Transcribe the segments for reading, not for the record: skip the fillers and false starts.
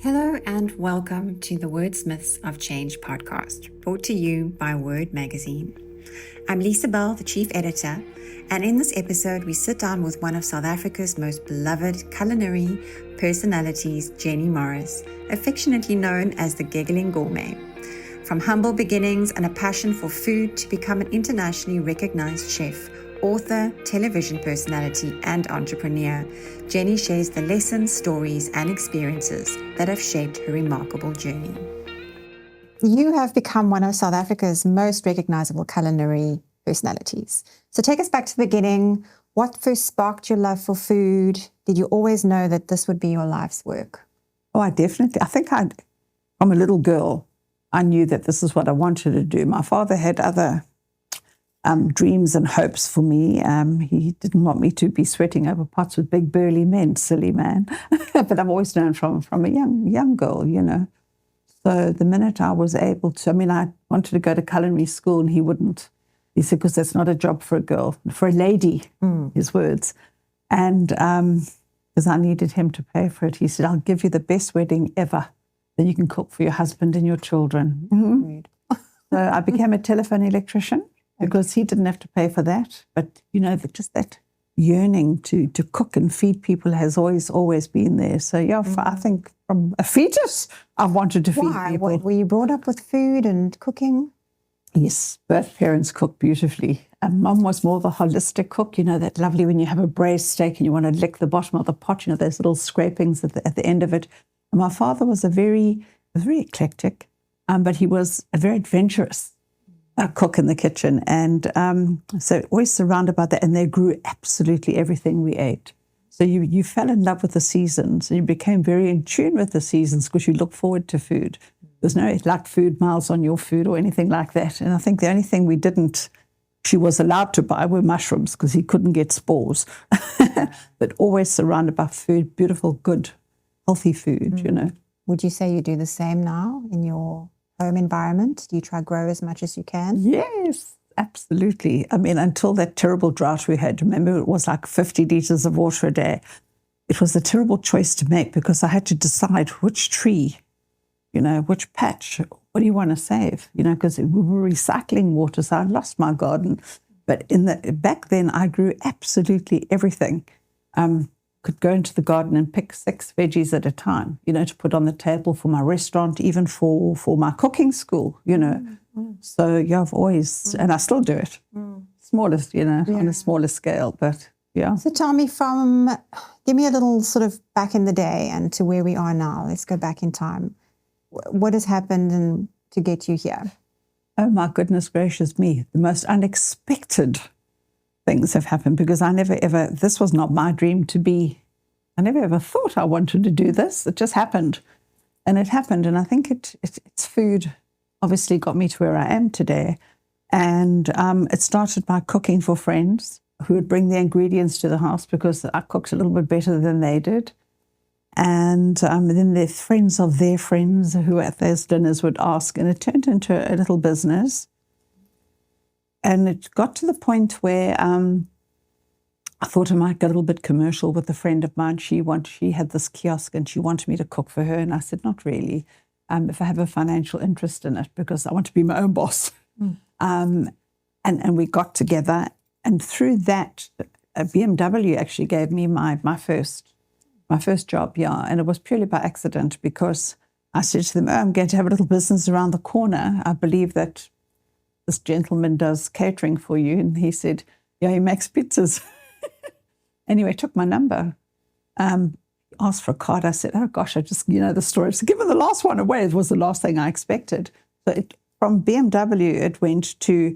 Hello and welcome to the WORDsmiths of Change podcast, brought to you by Word Magazine. I'm Lisa Bell, the chief editor, and in this episode we sit down with one of South Africa's most beloved culinary personalities, Jenny Morris, affectionately known as the Giggling Gourmet. From humble beginnings and a passion for food to become an internationally recognized chef, author, television personality, and entrepreneur, Jenny shares the lessons, stories, and experiences that have shaped her remarkable journey. You have become one of South Africa's most recognizable culinary personalities. So take us back to the beginning. What first sparked your love for food? Did you always know that this would be your life's work? Oh, I think from a little girl, I knew that this is what I wanted to do. My father had other dreams and hopes for me. He didn't want me to be sweating over pots with big burly men, silly man. But I've always known from a young girl, you know. So the minute I was able to, I wanted to go to culinary school and he wouldn't. He said, because that's not a job for a girl, for a lady, his words. And because I needed him to pay for it, he said, I'll give you the best wedding ever. Then you can cook for your husband and your children. Mm-hmm. So I became a telephone electrician. Because he didn't have to pay for that. But, you know, just that yearning to cook and feed people has always been there. So, yeah, I think from a fetus, I've wanted to feed people. Were you brought up with food and cooking? Yes, both parents cooked beautifully. Mum was more the holistic cook, you know, that lovely when you have a braised steak and you want to lick the bottom of the pot, you know, those little scrapings at the end of it. And my father was very eclectic, but he was a very adventurous cook in the kitchen, and so always surrounded by that, and they grew absolutely everything we ate. So you fell in love with the seasons, and you became very in tune with the seasons because you look forward to food. There's no like food miles on your food or anything like that. And I think the only thing she was allowed to buy were mushrooms because he couldn't get spores. But always surrounded by food, beautiful, good, healthy food, you know. Would you say you do the same now in your home environment? Do you try grow as much as you can? Yes, absolutely. Until that terrible drought we had, remember it was like 50 liters of water a day. It was a terrible choice to make because I had to decide which tree, you know, which patch, what do you want to save? You know, because we were recycling water, so I lost my garden. But back then I grew absolutely everything. Could go into the garden and pick 6 veggies at a time, you know, to put on the table for my restaurant, even for my cooking school, you know. So, yeah, I've always, and I still do it, smallest, you know, on a smaller scale, but yeah. So tell me give me a little sort of back in the day and to where we are now. Let's go back in time. What has happened to get you here? Oh, my goodness gracious me, the most unexpected things have happened because this was not my dream to be. I never ever thought I wanted to do this. It just happened. And it happened. And I think it's food obviously got me to where I am today. And it started by cooking for friends who would bring the ingredients to the house because I cooked a little bit better than they did. And then their friends of their friends who at those dinners would ask. And it turned into a little business. And it got to the point where I thought I might get a little bit commercial with a friend of mine. She had this kiosk and she wanted me to cook for her. And I said, not really, if I have a financial interest in it, because I want to be my own boss. And we got together. And through that, BMW actually gave me my first job, yeah. And it was purely by accident because I said to them, I'm going to have a little business around the corner. I believe that this gentleman does catering for you. And he said, yeah, he makes pizzas. Anyway, took my number, asked for a card. I said, oh gosh, I just, you know the story. So given the last one away, it was the last thing I expected. So from BMW, it went to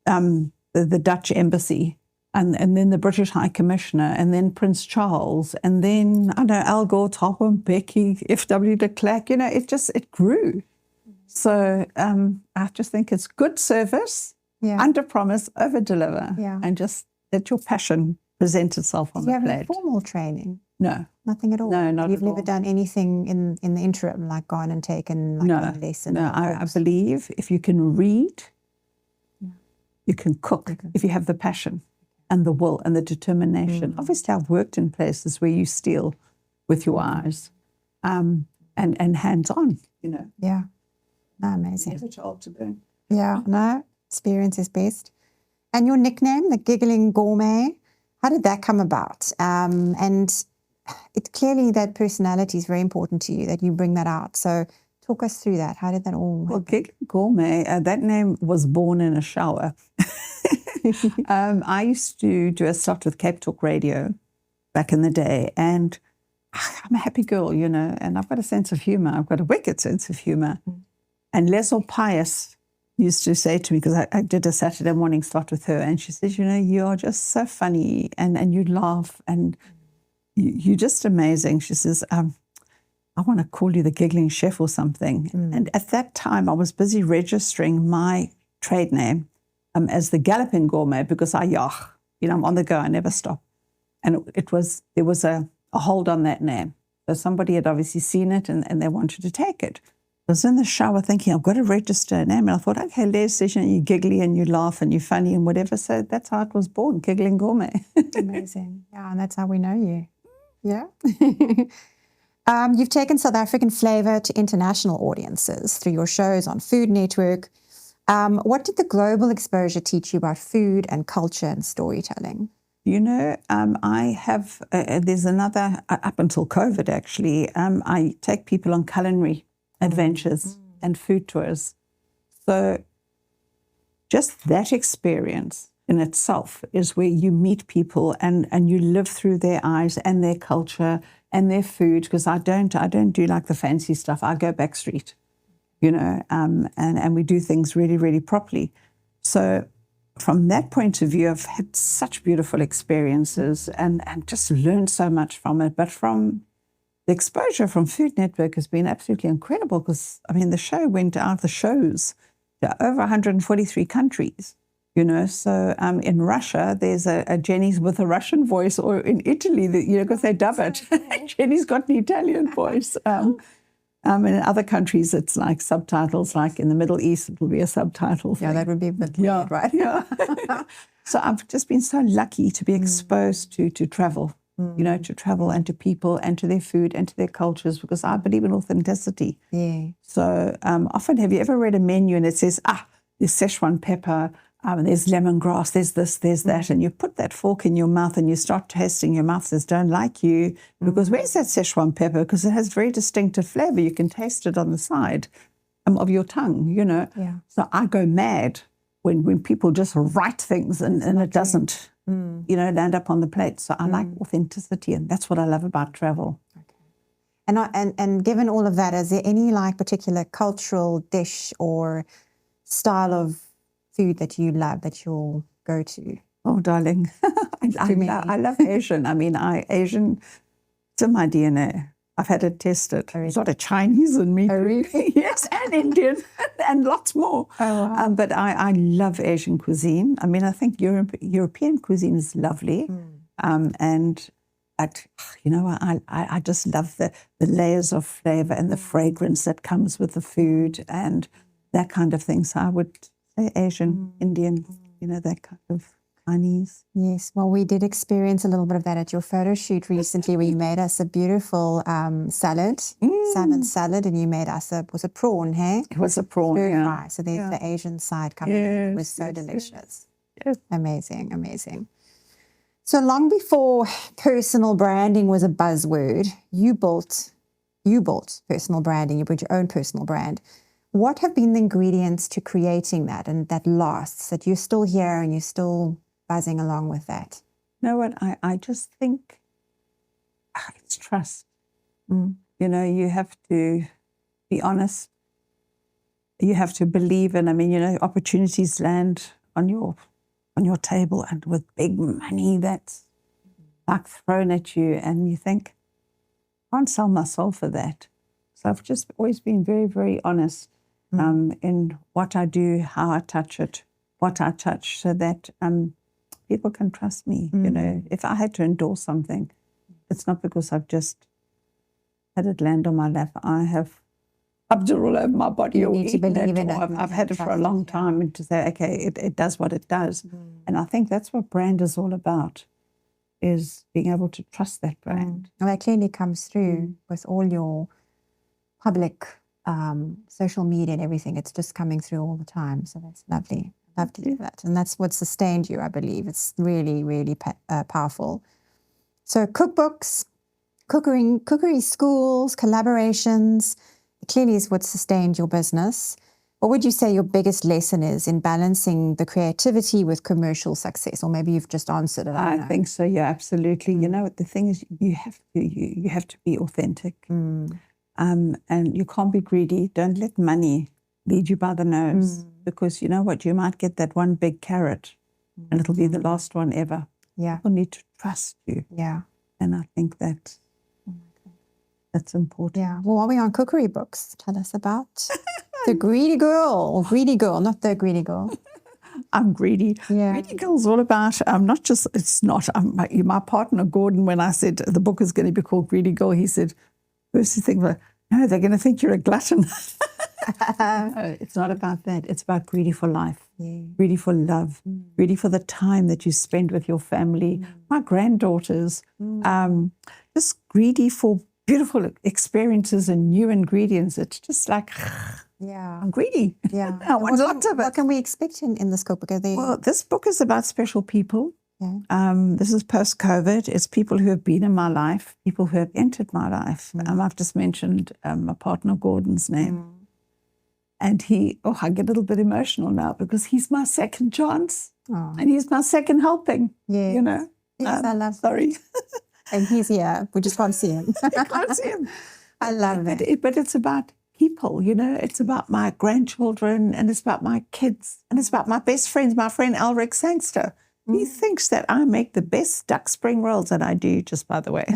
the Dutch embassy and then the British High Commissioner and then Prince Charles and then, I don't know, Al Gore, Thabo Mbeki, F.W. de Klerk, you know, it grew. So I just think it's good service, under promise, over deliver, and just let your passion present itself on the plate. Do you have formal training? No. Nothing at all? No, not at all. You've never done anything in the interim, like gone and taken like a lesson? No, I believe if you can read, you can cook, if you have the passion and the will and the determination. Obviously, I've worked in places where you steal with your eyes. and hands-on, Yeah. No, amazing. Never told to burn. Yeah, no, experience is best. And your nickname, the Giggling Gourmet, how did that come about? And it clearly that personality is very important to you, that you bring that out. So talk us through that. How did that all Well, happen? Giggling Gourmet, that name was born in a shower. I used to do a slot with Cape Talk Radio back in the day, and I'm a happy girl, and I've got a sense of humor. I've got a wicked sense of humor. And Leslie Pius used to say to me, because I did a Saturday morning slot with her, and she says, you are just so funny, and you laugh, and you're just amazing. She says, I want to call you the Giggling Chef or something. And at that time, I was busy registering my trade name as the Galloping Gourmet, because I'm on the go, I never stop. And there was a hold on that name. So somebody had obviously seen it and they wanted to take it. I was in the shower thinking, I've got to register a name. And I thought, okay, Les says, you're giggly and you laugh and you're funny and whatever. So that's how it was born, Giggling Gourmet. Amazing. Yeah, and that's how we know you. Yeah. You've taken South African flavor to international audiences through your shows on Food Network. What did the global exposure teach you about food and culture and storytelling? I have, there's another, up until COVID actually, I take people on culinary adventures and food tours. So just that experience in itself is where you meet people and you live through their eyes and their culture and their food, because I don't do like the fancy stuff. I go backstreet, and we do things really, really properly. So from that point of view, I've had such beautiful experiences and just learned so much from it. But from the exposure from Food Network has been absolutely incredible, because, the show went out, the shows, to over 143 countries. So in Russia, there's a Jenny's with a Russian voice, or in Italy, because they dub it. Jenny's got an Italian voice. And in other countries, it's like subtitles, like in the Middle East, it will be a subtitle thing. Yeah, that would be a bit weird, right? Yeah. So I've just been so lucky to be exposed to travel, to travel and to people and to their food and to their cultures, because I believe in authenticity. Yeah. So often, have you ever read a menu and it says, there's Szechuan pepper, there's lemongrass, there's this, there's that, and you put that fork in your mouth and you start tasting, your mouth says, don't like you, because where's that Szechuan pepper? Because it has very distinctive flavor. You can taste it on the side of your tongue, Yeah. So I go mad when people just write things and it doesn't, land up on the plate. So I like authenticity, and that's what I love about travel. Okay. And given all of that, is there any particular cultural dish or style of food that you love that you'll go to? Oh, darling, I love Asian. Asian, it's in my DNA. I've had it tested. There's a lot of Chinese in me. Oh, really? Yes, and Indian, and lots more. Oh, wow. But I love Asian cuisine. I think European cuisine is lovely. And I just love the layers of flavor and the fragrance that comes with the food and that kind of thing. So I would say Asian, Indian, that kind of Chinese. Yes, well, we did experience a little bit of that at your photo shoot recently, where you made us a beautiful salad, salmon salad, and you made us was a prawn, hey? It was a prawn, fry. So there's the Asian side coming in. It was so delicious. Yes. Amazing, amazing. So long before personal branding was a buzzword, you built personal branding. You built your own personal brand. What have been the ingredients to creating that and that lasts, that you're still here and you're still buzzing along with that? You know what? I just think it's trust. You have to be honest. You have to believe in, opportunities land on your table and with big money that's like thrown at you, and you think, I can't sell my soul for that. So I've just always been very, very honest in what I do, how I touch it, what I touch, so that people can trust me. If I had to endorse something, it's not because I've just had it land on my lap. I have rubbed it all over my body. You need to believe in it. I've had it for a long time, and to say, okay, it does what it does. And I think that's what brand is all about, is being able to trust that brand. Well, that clearly comes through with all your public social media and everything. It's just coming through all the time. So that's lovely. Love to do that. And that's what sustained you, I believe. It's really, really powerful. So cookbooks, cookery schools, collaborations, clearly is what sustained your business. What would you say your biggest lesson is in balancing the creativity with commercial success? Or maybe you've just answered it. I think so. Yeah, absolutely. You know, the thing is, you have to be authentic, and you can't be greedy. Don't let money lead you by the nose, because you know what? You might get that one big carrot, and it'll be the last one ever. Yeah, people need to trust you. Yeah, and I think that's important. Yeah. Well, while we're on cookery books, tell us about the greedy girl, or greedy girl, not the greedy girl. I'm greedy. Yeah. Greedy Girl's all about, my partner, Gordon, when I said the book is going to be called Greedy Girl, he said, first you think, no, they're going to think you're a glutton. No, it's not about that. It's about greedy for life, greedy for love, greedy for the time that you spend with your family. My granddaughters, just greedy for beautiful experiences and new ingredients. It's just like, I'm greedy. Yeah. I want lots of it. What can we expect in this cookbook? Well, this book is about special people. Yeah. This is post-COVID. It's people who have been in my life, people who have entered my life. I've just mentioned my partner Gordon's name. And I get a little bit emotional now because he's my second chance. And he's my second helping, Yes. you know. Yes, I love Sorry. And he's here. We just can't see him. I can't see him. I love it. But it's about people, you know. It's about my grandchildren, and it's about my kids, and it's about my best friends, my friend Elric Sangster. He thinks that I make the best duck spring rolls, and I do, just by the way,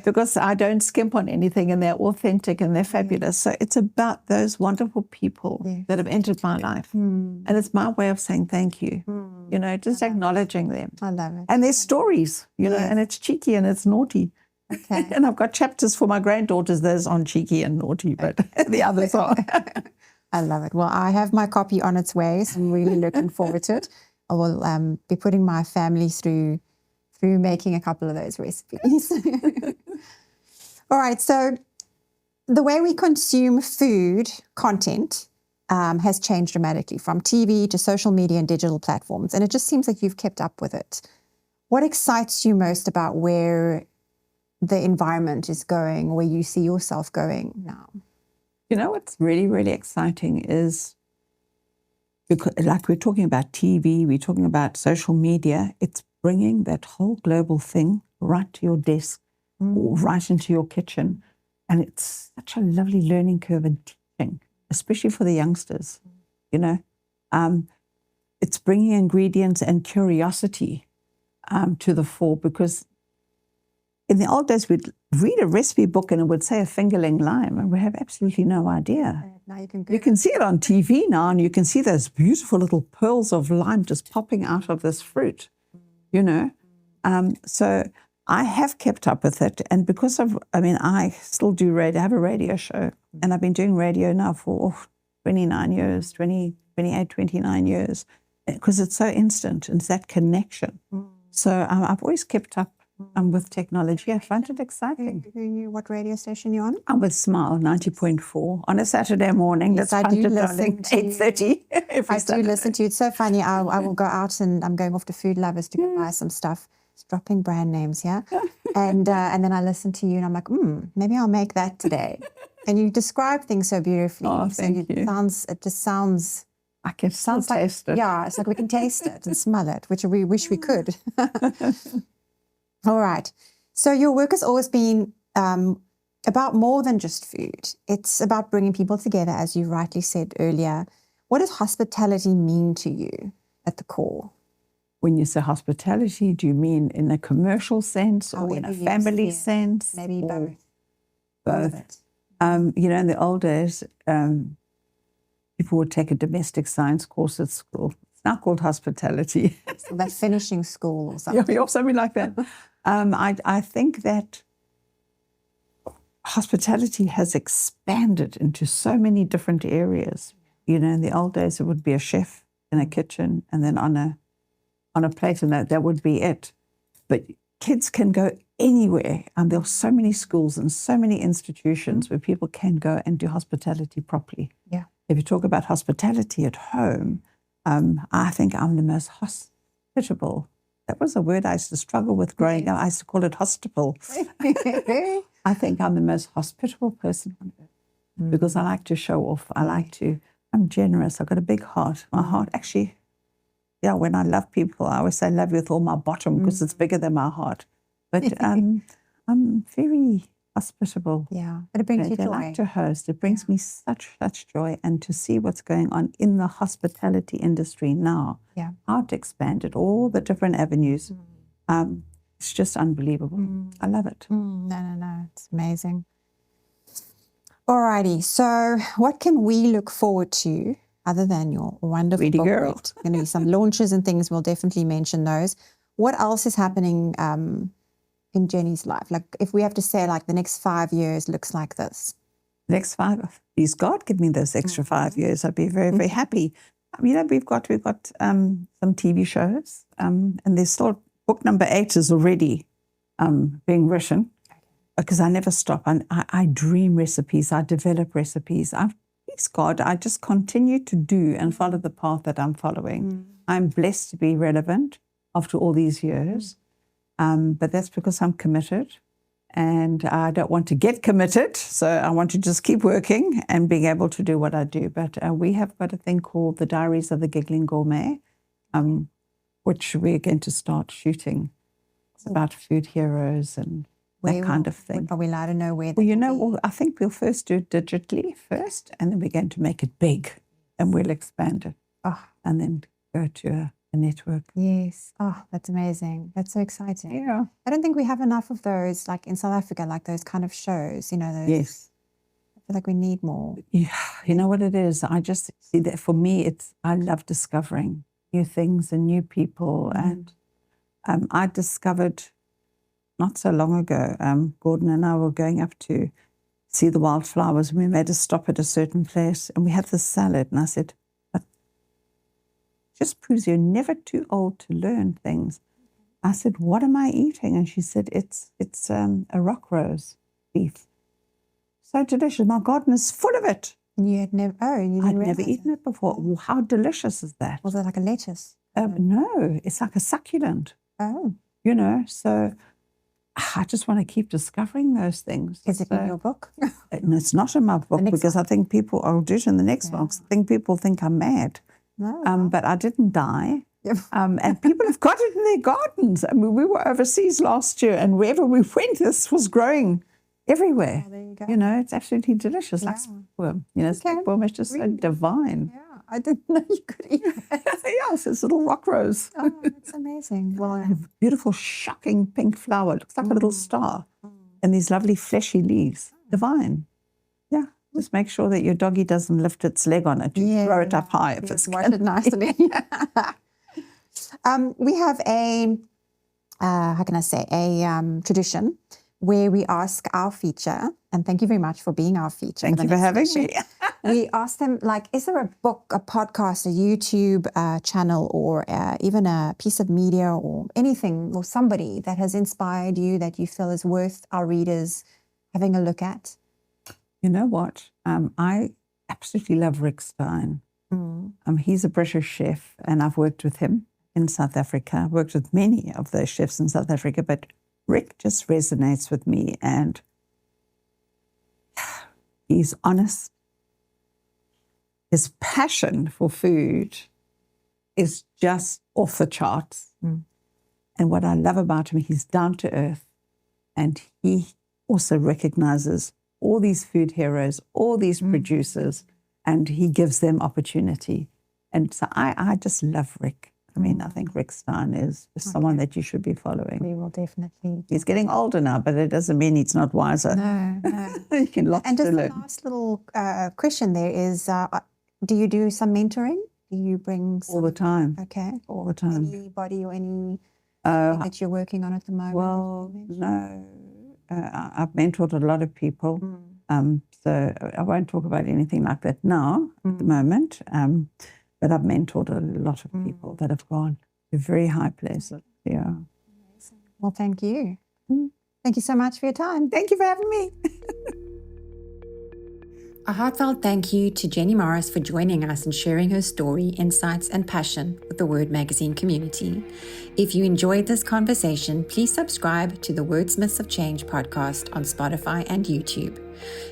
because I don't skimp on anything, and they're authentic and they're fabulous. So it's about those wonderful people that have entered my life. And it's my way of saying thank you, you know, just acknowledging them. I love it. And their stories, you know, and it's cheeky and it's naughty. Okay. And I've got chapters for my granddaughters. Those aren't cheeky and naughty, but the others are. I love it. Well, I have my copy on its way, so I'm really looking forward to it. I will be putting my family through making a couple of those recipes. All right. So the way we consume food content has changed dramatically, from TV to social media and digital platforms. And it just seems like you've kept up with it. What excites you most about where the environment is going, where you see yourself going now? You know, what's really, really exciting is, because, like we're talking about TV, we're talking about social media, it's bringing that whole global thing right to your desk or right into your kitchen. And it's such a lovely learning curve and teaching, especially for the youngsters, you know. It's bringing ingredients and curiosity to the fore, because in the old days, we'd read a recipe book and it would say a fingerling lime, and we have absolutely no idea. Now you can see it on TV now, and you can see those beautiful little pearls of lime just popping out of this fruit, you know. So I have kept up with it. And because I still do radio, I have a radio show, and I've been doing radio now for 29 years, 29 years, because it's so instant, and it's that connection. So I've always kept up with technology. I find it exciting. What radio station are you on? I'm with Smile 90.4 on a Saturday morning. Yes, Let's I do punt it, listen darling. to 8:30 every I Saturday. do listen to you. It's so funny. I will go out, and I'm going off to Food Lovers to go buy some stuff. It's dropping brand names, yeah. And then I listen to you, and I'm like, maybe I'll make that today. And you describe things so beautifully. Oh, thank you. It just sounds. I can still taste it. Yeah, it's like we can taste it and smell it, which we wish we could. All right. So your work has always been about more than just food. It's about bringing people together, as you rightly said earlier. What does hospitality mean to you at the core? When you say hospitality, do you mean in a commercial sense or in a family sense? Maybe both. Both. You know, in the old days, people would take a domestic science course at school. It's now called hospitality. So they're finishing school or something. Yeah, or something like that. I think that hospitality has expanded into so many different areas. You know, in the old days, it would be a chef in a kitchen, and then on a plate, and that would be it. But kids can go anywhere. And there are so many schools and so many institutions where people can go and do hospitality properly. Yeah. If you talk about hospitality at home, I think I'm the most hospitable. That was a word I used to struggle with growing up. I used to call it hospitable. I think I'm the most hospitable person on earth because I like to show off. I'm generous. I've got a big heart. My heart actually, when I love people, I always say I love you with all my bottom because it's bigger than my heart. But I'm very hospitable. Yeah, but it brings you joy. I like to host. It brings me such joy, and to see what's going on in the hospitality industry now, how to expand it, all the different avenues. It's just unbelievable. I love it. No, it's amazing. Alrighty, so what can we look forward to other than your wonderful Sweetie book? girl. There's going to be some launches and things. We'll definitely mention those. What else is happening in Jenny's life? Like, if we have to say, like, the next 5 years looks like this. Next 5, please God, give me those extra 5 years. I'd be very, very happy. We've got some TV shows, and there's still book number 8 is already being written because I never stop. I dream recipes. I develop recipes. Please God, I just continue to do and follow the path that I'm following. I'm blessed to be relevant after all these years. But that's because I'm committed and I don't want to get committed. So I want to just keep working and being able to do what I do. But we have got a thing called the Diaries of the Giggling Gourmet, which we're going to start shooting. It's about food heroes and that kind of thing. Are we allowed to know where? I think we'll first do it digitally first, and then we're going to make it big and we'll expand it. And then go to a network. Yes. Oh, that's amazing. That's so exciting. Yeah. I don't think we have enough of those, like in South Africa, like those kind of shows, those. Yes. I feel like we need more. Yeah. You know what it is? I just see that for me, I love discovering new things and new people. And I discovered not so long ago, Gordon and I were going up to see the wildflowers, and we made a stop at a certain place, and we had this salad, and I said, just proves you're never too old to learn things. I said, what am I eating? And she said, it's a rock rose beef. So delicious. My garden is full of it. You had never, I'd never eaten it before. Well, how delicious is that? Was it like a lettuce? No, it's like a succulent. Oh. So I just want to keep discovering those things. Is it in your book? No, it's not in my book because I think I'll do it in the next one. I think people think I'm mad. No. But I didn't die. And people have got it in their gardens. I mean, we were overseas last year, and wherever we went, this was growing everywhere. Oh, there you go. It's absolutely delicious. Like springworm. Springworm is just so divine. Yeah, I didn't know you could eat that. Yes, it's a little rock rose. Oh, that's amazing. Well, a beautiful, shocking pink flower. It looks like a little star. And these lovely fleshy leaves. Divine. Yeah. Just make sure that your doggy doesn't lift its leg on it. You throw it up high if it's wash it nicely. We have a tradition where we ask our feature, and thank you very much for being our feature. Thank you for having me. We ask them, like, is there a book, a podcast, a YouTube channel, or even a piece of media or anything, or somebody that has inspired you that you feel is worth our readers having a look at? You know what? I absolutely love Rick Stein. He's a British chef, and I've worked with him in South Africa. I've worked with many of those chefs in South Africa, but Rick just resonates with me, and he's honest. His passion for food is just off the charts. And what I love about him, he's down to earth, and he also recognizes all these food heroes, all these producers, and he gives them opportunity. And so I just love Rick. I mean, I think Rick Stein is someone that you should be following. We will definitely. He's getting older now, but it doesn't mean he's not wiser. No. He can lots and just to the learn. last little question there is, do you do some mentoring? Do you bring some? All the time. Okay. All the time. Anybody or anything that you're working on at the moment? Well, no. I've mentored a lot of people. So I won't talk about anything like that now at the moment. But I've mentored a lot of people that have gone to very high places. Yeah. Well, thank you. Thank you so much for your time. Thank you for having me. A heartfelt thank you to Jenny Morris for joining us and sharing her story, insights, and passion with the Word Magazine community. If you enjoyed this conversation, please subscribe to the WORDsmiths of Change podcast on Spotify and YouTube.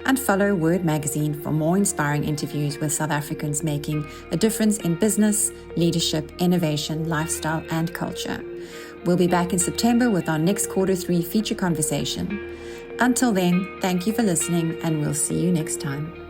And follow Word Magazine for more inspiring interviews with South Africans making a difference in business, leadership, innovation, lifestyle, and culture. We'll be back in September with our next Q3 feature conversation. Until then, thank you for listening, and we'll see you next time.